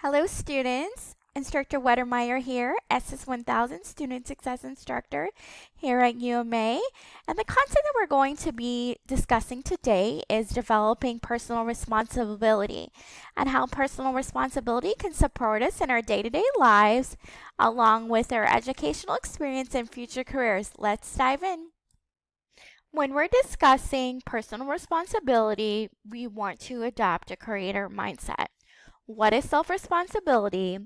Hello students, Instructor Wedemier here, SS1000 Student Success Instructor here at UMA. And the content that we're going to be discussing today is developing personal responsibility and how personal responsibility can support us in our day-to-day lives along with our educational experience and future careers. Let's dive in. When we're discussing personal responsibility, we want to adopt a creator mindset. What is self-responsibility?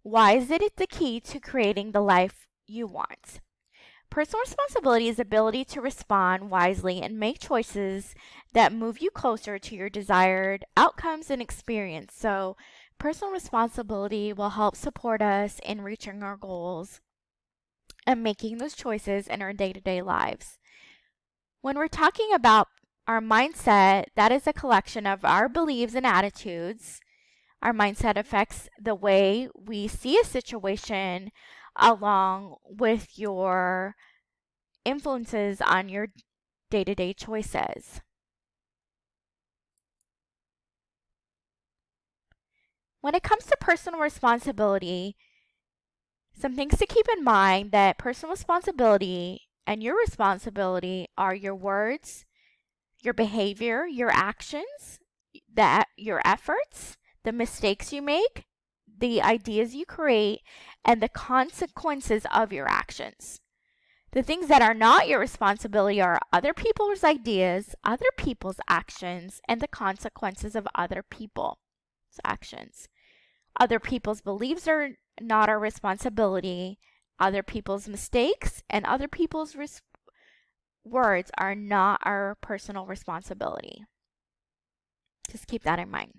Why is it the key to creating the life you want? Personal responsibility is the ability to respond wisely and make choices that move you closer to your desired outcomes and experience. So, personal responsibility will help support us in reaching our goals and making those choices in our day-to-day lives. When we're talking about our mindset, that is a collection of our beliefs and attitudes. Our mindset affects the way we see a situation along with your influences on your day-to-day choices. When it comes to personal responsibility, some things to keep in mind that personal responsibility and your responsibility are your words, your behavior, your actions, your efforts, the mistakes you make, the ideas you create, and the consequences of your actions. The things that are not your responsibility are other people's ideas, other people's actions, and the consequences of other people's actions. Other people's beliefs are not our responsibility. Other people's mistakes and other people's words are not our personal responsibility. Just keep that in mind.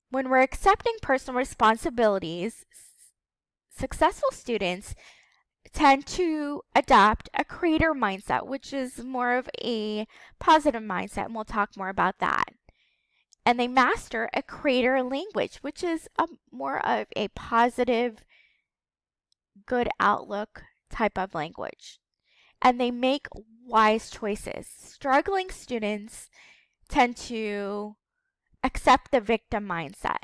When we're accepting personal responsibilities, successful students tend to adopt a creator mindset, which is more of a positive mindset, and we'll talk more about that. And they master a creator language, which is more of a positive, good outlook type of language. And they make wise choices. Struggling students tend to accept the victim mindset.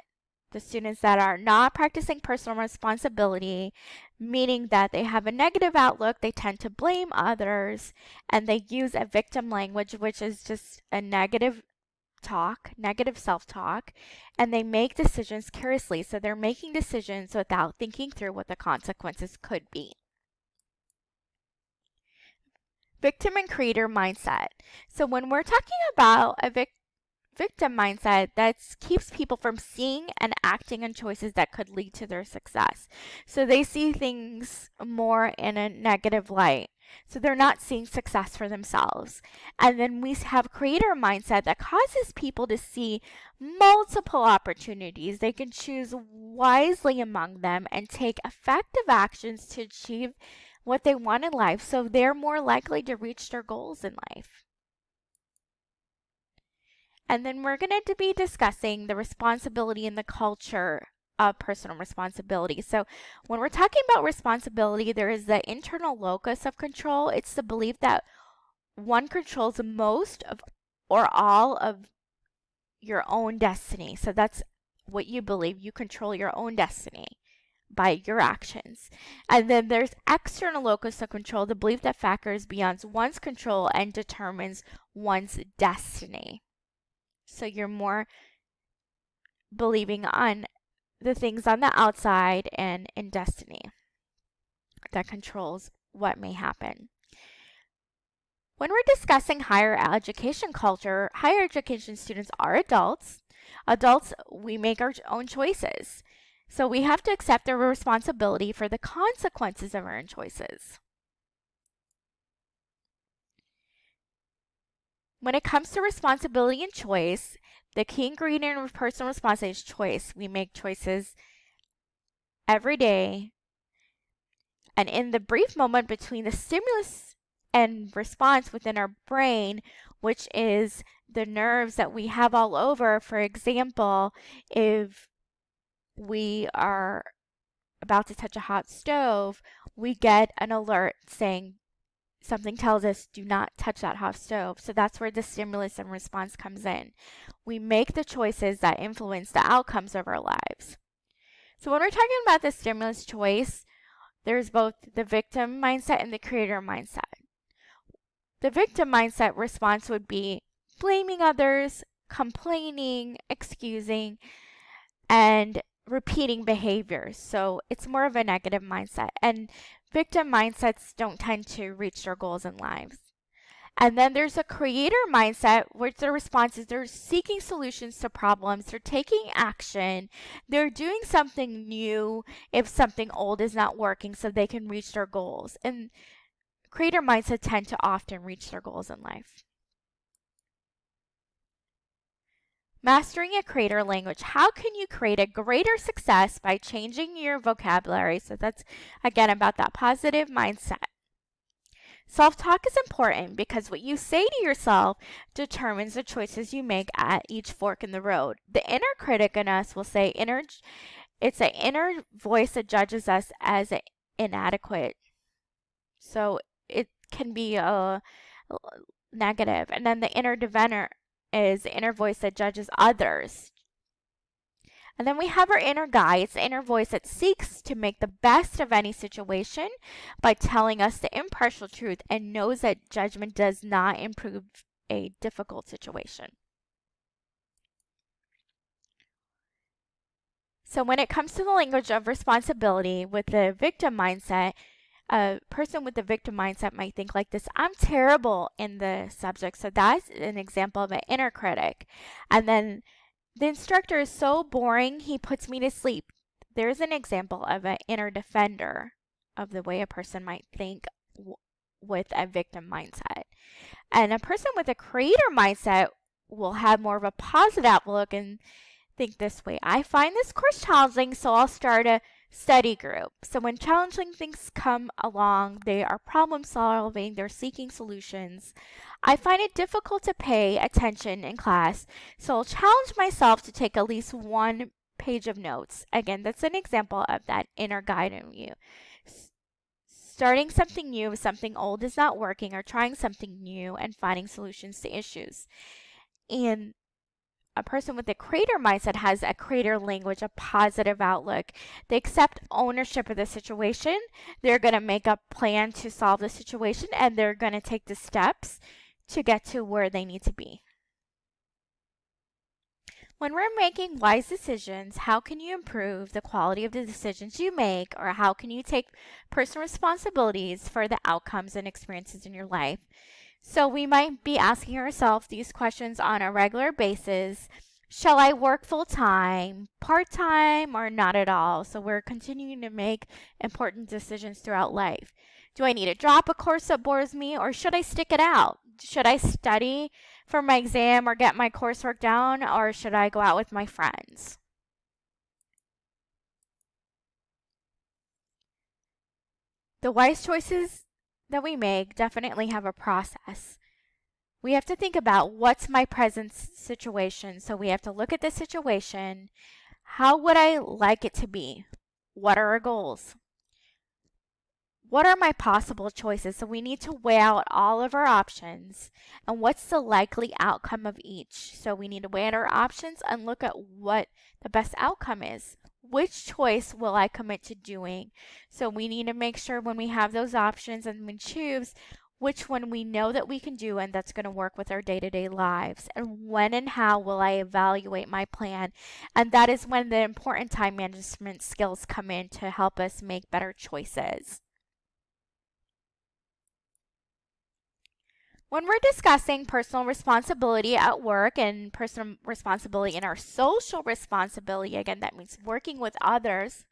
The students that are not practicing personal responsibility, meaning that they have a negative outlook, they tend to blame others, and they use a victim language, which is just a negative self-talk, and they make decisions carelessly. So they're making decisions without thinking through what the consequences could be. Victim and creator mindset. So when we're talking about a victim mindset, that keeps people from seeing and acting on choices that could lead to their success. So they see things more in a negative light. So they're not seeing success for themselves. And then we have creator mindset that causes people to see multiple opportunities. They can choose wisely among them and take effective actions to achieve what they want in life. So they're more likely to reach their goals in life. And then we're going to be discussing the responsibility and the culture of personal responsibility. So when we're talking about responsibility, there is the internal locus of control. It's the belief that one controls most of or all of your own destiny. So that's what you believe. You control your own destiny by your actions. And then there's external locus of control, the belief that factors beyond one's control and determines one's destiny. So you're more believing on the things on the outside and in destiny that controls what may happen. When we're discussing higher education culture, higher education students are adults. Adults, we make our own choices. So we have to accept our responsibility for the consequences of our own choices. When it comes to responsibility and choice, the key ingredient of personal responsibility is choice. We make choices every day. And in the brief moment between the stimulus and response within our brain, which is the nerves that we have all over, for example, if we are about to touch a hot stove, we get an alert saying something tells us do not touch that hot stove. So that's where the stimulus and response comes in. We make the choices that influence the outcomes of our lives. So when we're talking about the stimulus choice, there's both the victim mindset and the creator mindset. The victim mindset response would be blaming others, complaining, excusing, and repeating behaviors. So it's more of a negative mindset. And victim mindsets don't tend to reach their goals in life. And then there's a creator mindset, which the response is they're seeking solutions to problems, they're taking action, they're doing something new if something old is not working so they can reach their goals. And creator mindset tend to often reach their goals in life. Mastering a creator language. How can you create a greater success by changing your vocabulary? So that's, again, about that positive mindset. Self-talk is important because what you say to yourself determines the choices you make at each fork in the road. The inner critic in us will say it's an inner voice that judges us as inadequate. So it can be a negative. And then the inner defender is the inner voice that judges others. And then we have our inner guide. It's the inner voice that seeks to make the best of any situation by telling us the impartial truth and knows that judgment does not improve a difficult situation. So when it comes to the language of responsibility with the victim mindset, a person with the victim mindset might think like this: I'm terrible in the subject. So that's an example of an inner critic. And then the instructor is so boring, he puts me to sleep. There's an example of an inner defender of the way a person might think with a victim mindset. And a person with a creator mindset will have more of a positive outlook and think this way: I find this course challenging, so I'll start a study group. So when challenging things come along, they are problem solving, they're seeking solutions. I find it difficult to pay attention in class, so I'll challenge myself to take at least one page of notes. Again, that's an example of that inner guide in you. Starting something new if something old is not working, or trying something new and finding solutions to issues. And a person with a creator mindset has a creator language, a positive outlook. They accept ownership of the situation. They're going to make a plan to solve the situation, and they're going to take the steps to get to where they need to be. When we're making wise decisions, how can you improve the quality of the decisions you make, or how can you take personal responsibilities for the outcomes and experiences in your life? So we might be asking ourselves these questions on a regular basis. Shall I work full-time, part-time, or not at all? So we're continuing to make important decisions throughout life. Do I need to drop a course that bores me, or should I stick it out? Should I study for my exam or get my coursework down, or should I go out with my friends? The wise choices that we make definitely have a process. We have to think about what's my present situation. So we have to look at the situation. How would I like it to be? What are our goals? What are my possible choices? So we need to weigh out all of our options and what's the likely outcome of each. So we need to weigh out our options and look at what the best outcome is. Which choice will I commit to doing? So we need to make sure when we have those options and we choose which one we know that we can do and that's going to work with our day-to-day lives. And when and how will I evaluate my plan? And that is when the important time management skills come in to help us make better choices. When we're discussing personal responsibility at work and personal responsibility in our social responsibility, again, that means working with others,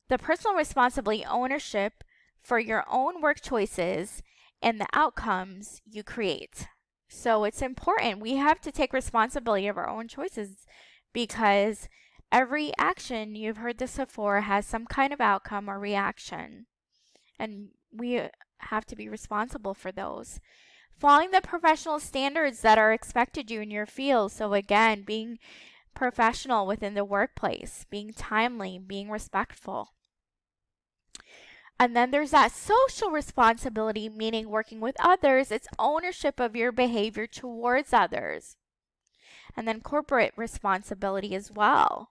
the personal responsibility ownership for your own work choices and the outcomes you create. So it's important. We have to take responsibility of our own choices because every action, you've heard this before, has some kind of outcome or reaction. And we have to be responsible for those. Following the professional standards that are expected you in your field. So again, being professional within the workplace, being timely, being respectful. And then there's that social responsibility, meaning working with others. It's ownership of your behavior towards others. And then corporate responsibility as well,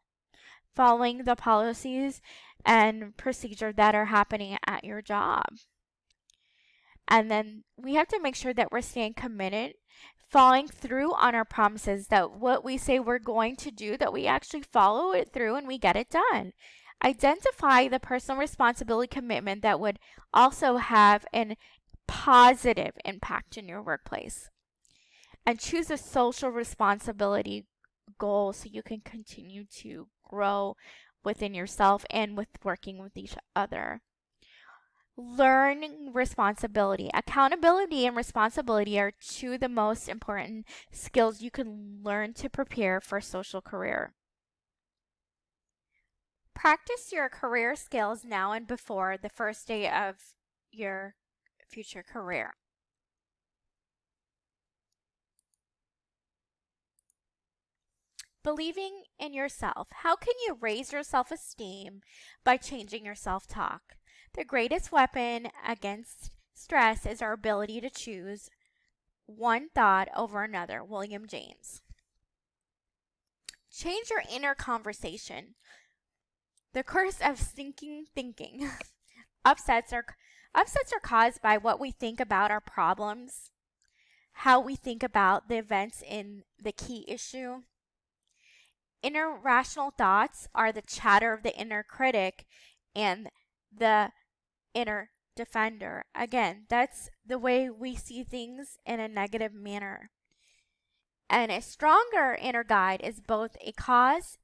following the policies and procedure that are happening at your job. And then we have to make sure that we're staying committed, following through on our promises, that what we say we're going to do, that we actually follow it through and we get it done. Identify the personal responsibility commitment that would also have a positive impact in your workplace. And choose a social responsibility goal so you can continue to grow within yourself and with working with each other. Learning responsibility. Accountability and responsibility are two of the most important skills you can learn to prepare for a social career. Practice your career skills now and before the first day of your future career. Believing in yourself. How can you raise your self-esteem by changing your self-talk? The greatest weapon against stress is our ability to choose one thought over another. William James. Change your inner conversation. The curse of stinking thinking. Upsets are caused by what we think about our problems, how we think about the events in the key issue. Irrational thoughts are the chatter of the inner critic and the inner defender. Again, that's the way we see things in a negative manner. And a stronger inner guide is both a cause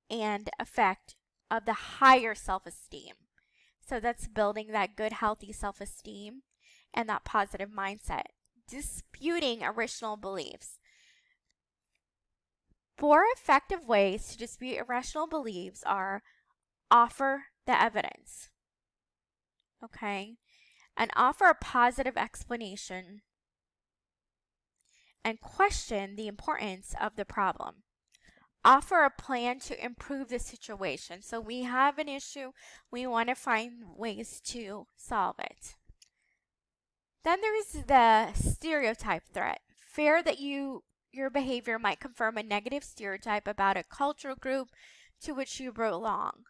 and effect of the higher self-esteem. So that's building that good, healthy self-esteem and that positive mindset. Disputing irrational beliefs. 4 effective ways to dispute irrational beliefs are: offer the evidence, okay, and offer a positive explanation, and question the importance of the problem. Offer a plan to improve the situation. So we have an issue, we want to find ways to solve it. Then there is the stereotype threat. Fear that your behavior might confirm a negative stereotype about a cultural group to which you belong.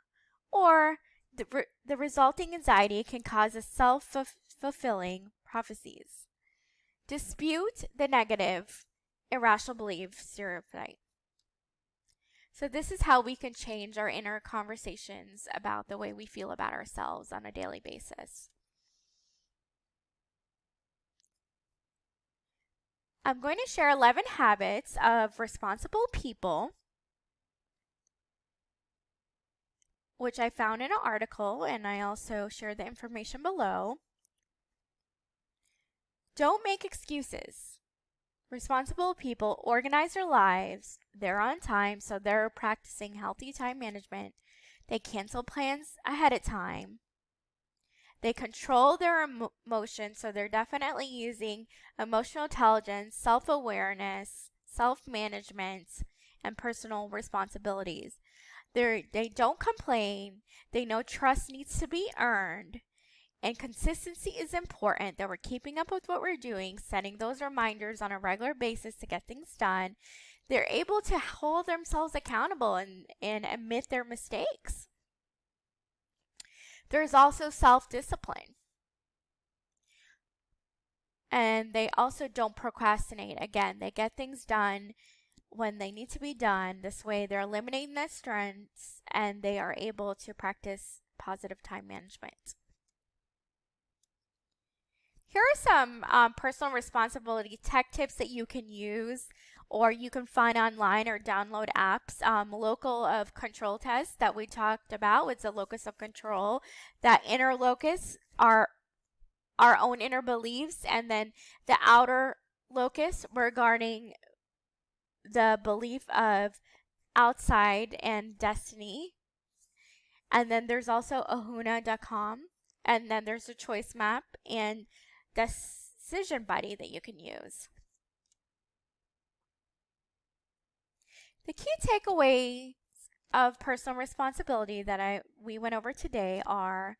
Or the resulting anxiety can cause a self-fulfilling prophecies. Dispute the negative, irrational belief stereotype. So this is how we can change our inner conversations about the way we feel about ourselves on a daily basis. I'm going to share 11 habits of responsible people, which I found in an article, and I also share the information below. Don't make excuses. Responsible people organize their lives. They're on time, so they're practicing healthy time management. They cancel plans ahead of time. They control their emotions, so they're definitely using emotional intelligence, self-awareness, self-management, and personal responsibilities. They don't complain. They know trust needs to be earned. And consistency is important, that we're keeping up with what we're doing, setting those reminders on a regular basis to get things done. They're able to hold themselves accountable and admit their mistakes. There's also self-discipline. And they also don't procrastinate. Again, they get things done when they need to be done. This way they're eliminating their strengths and they are able to practice positive time management. Here are some personal responsibility tech tips that you can use or you can find online or download apps. Local of control test that we talked about was a locus of control. That inner locus are our own inner beliefs, and then the outer locus regarding the belief of outside and destiny. And then there's also ahuna.com, and then there's a choice map and decision buddy that you can use. The key takeaways of personal responsibility that we went over today are: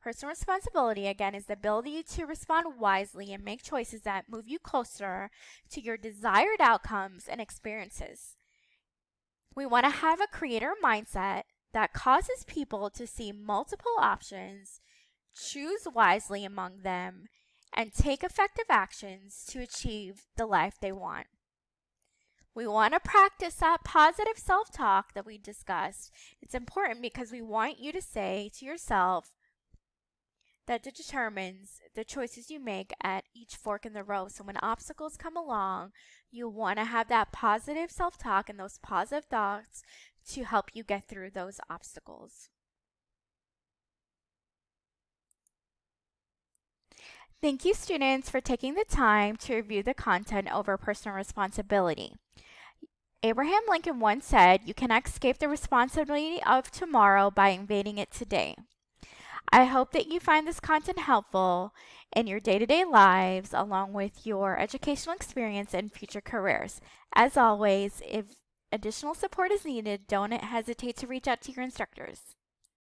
Personal responsibility, again, is the ability to respond wisely and make choices that move you closer to your desired outcomes and experiences. We want to have a creator mindset that causes people to see multiple options, choose wisely among them, and take effective actions to achieve the life they want. We want to practice that positive self talk that we discussed. It's important because we want you to say to yourself, that determines the choices you make at each fork in the road. So when obstacles come along, you want to have that positive self-talk and those positive thoughts to help you get through those obstacles. Thank you, students, for taking the time to review the content over personal responsibility. Abraham Lincoln once said, "You cannot escape the responsibility of tomorrow by invading it today." I hope that you find this content helpful in your day-to-day lives along with your educational experience and future careers. As always, if additional support is needed, don't hesitate to reach out to your instructors.